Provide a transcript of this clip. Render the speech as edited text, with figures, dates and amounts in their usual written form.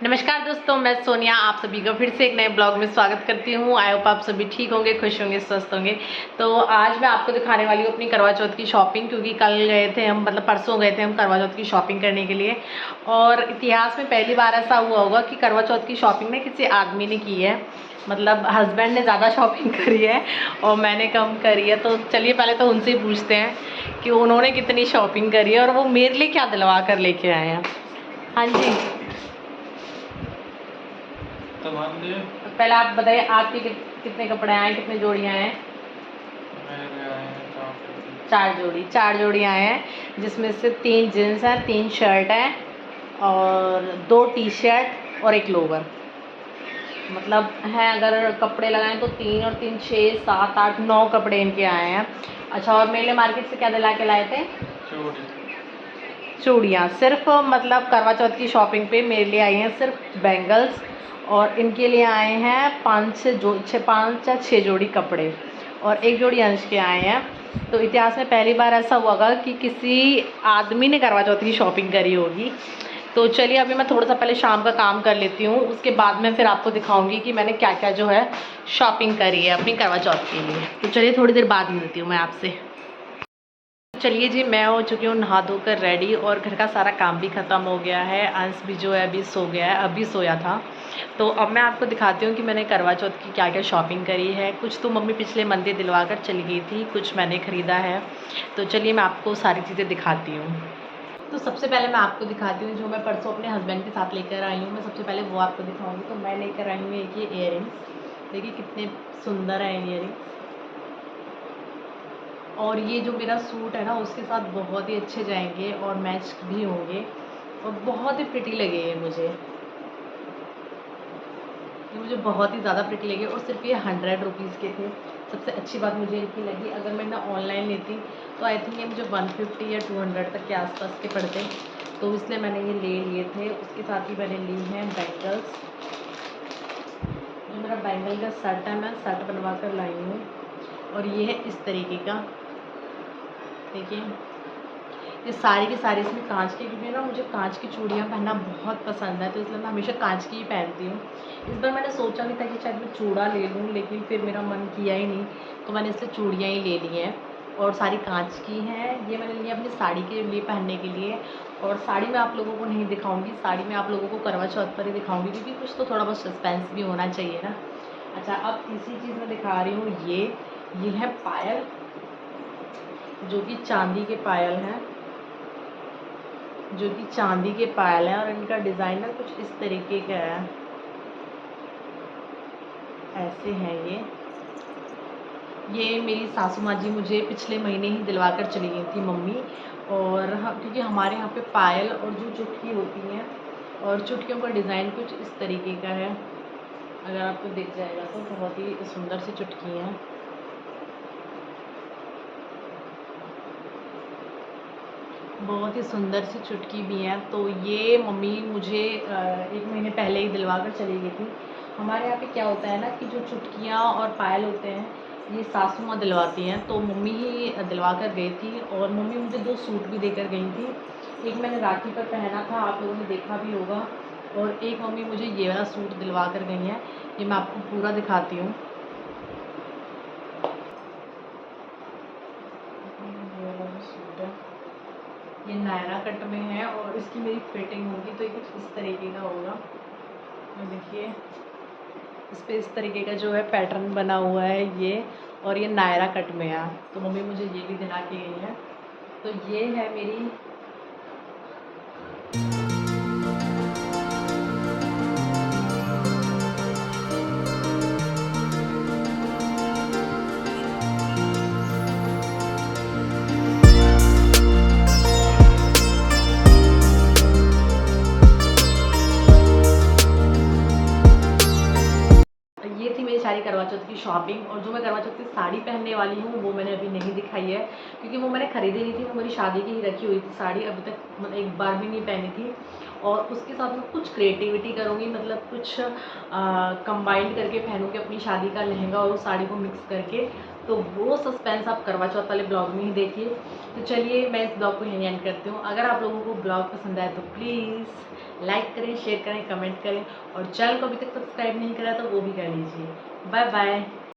नमस्कार दोस्तों, मैं सोनिया आप सभी का फिर से एक नए ब्लॉग में स्वागत करती हूँ। आई होप आप सभी ठीक होंगे, खुश होंगे, स्वस्थ होंगे। तो आज मैं आपको दिखाने वाली हूँ अपनी करवा चौथ की शॉपिंग, क्योंकि कल गए थे हम, मतलब परसों गए थे हम करवा चौथ की शॉपिंग करने के लिए। और इतिहास में पहली बार ऐसा हुआ होगा कि करवा चौथ की शॉपिंग ना किसी आदमी ने की है, मतलब हस्बैंड ने ज़्यादा शॉपिंग करी है और मैंने कम करी है। तो चलिए पहले तो उनसे ही पूछते हैं कि उन्होंने कितनी शॉपिंग करी है और वो मेरे लिए क्या दिलवा कर लेके आए हैं। हाँ जी, पहले आप बताइए आपके कितने कपड़े आए, कितने जोड़ी आए हैं? मेरे आए हैं 4 जोड़ी आए हैं, जिसमें से 3 जीन्स हैं, 3 शर्ट हैं और 2 टी शर्ट और 1 लोवर। मतलब हैं, अगर कपड़े लगाएं तो 3 और 3 6 7 8 9 कपड़े इनके आए हैं। अच्छा, और मेले मार्केट से क्या दिला के लाए थे? चूड़ियाँ। सिर्फ मतलब करवा चौथ की शॉपिंग पे मेरे लिए आई हैं सिर्फ बैंगल्स, और इनके लिए आए हैं 5 या 6 जोड़ी कपड़े, और 1 जोड़ी अंश के आए हैं। तो इतिहास में पहली बार ऐसा हुआ होगा कि किसी आदमी ने करवा चौथ की शॉपिंग करी होगी। तो चलिए अभी मैं थोड़ा सा पहले शाम का काम कर लेती हूँ, उसके बाद मैं फिर आपको दिखाऊंगी कि मैंने क्या क्या जो है शॉपिंग करी है अपनी करवा चौथ के लिए। तो चलिए थोड़ी देर बाद मिलती हूँ मैं आपसे। चलिए जी, मैं हो चुकी हूँ नहा धोकर रेडी, और घर का सारा काम भी ख़त्म हो गया है। अंश भी जो है अभी सो गया है, अभी सोया था। तो अब मैं आपको दिखाती हूँ कि मैंने करवा चौथ की क्या क्या शॉपिंग करी है। कुछ तो मम्मी पिछले मंदिर दिलवा कर चली गई थी, कुछ मैंने ख़रीदा है। तो चलिए मैं आपको सारी चीज़ें दिखाती हूँ। तो सबसे पहले मैं आपको दिखाती हूँ जो मैं परसों अपने हस्बैंड के साथ लेकर आई हूँ। मैं सबसे पहले वो आपको दिखाऊँगी। तो मैं लेकर आई हूँ एक ये इयररिंग्स, देखिए कितने सुंदर हैं इयररिंग्स। और ये जो मेरा सूट है ना उसके साथ बहुत ही अच्छे जाएंगे और मैच भी होंगे, और बहुत ही प्रिटी लगे ये मुझे बहुत ही ज़्यादा प्रिटी लगे। और सिर्फ ये 100 रुपीज़ के थे। सबसे अच्छी बात मुझे इनकी लगी, अगर मैं ना ऑनलाइन लेती तो आई थिंक ये मुझे 150 या 200 तक के आसपास के पड़ते, तो इसलिए मैंने ये ले लिए थे। उसके साथ ही मैंने ली हैं बैंगल्स। जो मेरा बैंगल का सेट है, मैं सेट बनवा कर लाई हूँ, और ये है इस तरीके का, देखिए। ये सारी की सारी इसमें कांच की, क्योंकि ना मुझे कांच की चूड़ियाँ पहनना बहुत पसंद है, तो इसलिए मैं हमेशा कांच की ही पहनती हूँ। इस बार मैंने सोचा भी था कि शायद मैं चूड़ा ले लूँ, लेकिन फिर मेरा मन किया ही नहीं, तो मैंने इससे चूड़ियाँ ही ले ली हैं, और सारी कांच की हैं। ये मैंने लिया अपनी साड़ी के लिए पहनने के लिए, और साड़ी मैं आप लोगों को नहीं दिखाऊँगी, साड़ी मैं आप लोगों को करवा चौथ पर ही दिखाऊँगी, क्योंकि कुछ तो थोड़ा बहुत सस्पेंस भी होना चाहिए ना। अच्छा, अब तीसरी चीज़ मैं दिखा रही हूँ, ये है पायल, जो कि चांदी के पायल हैं, और इनका डिज़ाइन ना कुछ इस तरीके का है, ऐसे हैं ये मेरी सासू माँ जी मुझे पिछले महीने ही दिलवा कर चली गई थी मम्मी। और क्योंकि हमारे यहाँ पे पायल और जो चुटकी होती हैं, और चुटकियों का डिज़ाइन कुछ इस तरीके का है, अगर आपको दिख जाएगा तो बहुत ही सुंदर सी चुटकी हैं। बहुत ही सुंदर सी चुटकी भी हैं। तो ये मम्मी मुझे 1 महीने पहले ही दिलवा कर चली गई थी। हमारे यहाँ पे क्या होता है ना कि जो चुटकियाँ और पायल होते हैं, ये सासू माँ दिलवाती हैं, तो मम्मी ही दिलवा कर गई थी। और मम्मी मुझे 2 सूट भी देकर गई थी। एक मैंने राखी पर पहना था, आप लोगों ने देखा भी होगा, और एक मम्मी मुझे ये वाला सूट दिलवा कर गई हैं। ये मैं आपको पूरा दिखाती हूँ। ये वाला सूट है, ये नायरा कट में है, और इसकी मेरी फिटिंग होगी तो ये कुछ इस तरीके का होगा। और देखिए इस पे इस तरीके का जो है पैटर्न बना हुआ है ये, और ये नायरा कट में है। तो मम्मी मुझे ये भी दिला के गई है। तो ये है मेरी ये थी मेरी सारी करवा चौथ की शॉपिंग। और जो मैं करवा चौथ की साड़ी पहनने वाली हूँ वो मैंने अभी नहीं दिखाई है, क्योंकि वो मैंने खरीदी नहीं थी, वो मेरी शादी की ही रखी हुई थी साड़ी, अभी तक मतलब एक बार भी नहीं पहनी थी। और उसके साथ में कुछ क्रिएटिविटी करूँगी, मतलब कुछ कंबाइंड करके पहनूँगी अपनी शादी का लहंगा और उस साड़ी को मिक्स करके। तो वो सस्पेंस आप करवा चौथ वाले ब्लॉग में ही देखिए। तो चलिए मैं इस ब्लॉग को यहीं एंड करती हूँ। अगर आप लोगों को ब्लॉग पसंद आए तो प्लीज़ लाइक करें, शेयर करें, कमेंट करें और चैनल को अभी तक सब्सक्राइब नहीं करा तो वो भी कर लीजिए। Bye bye.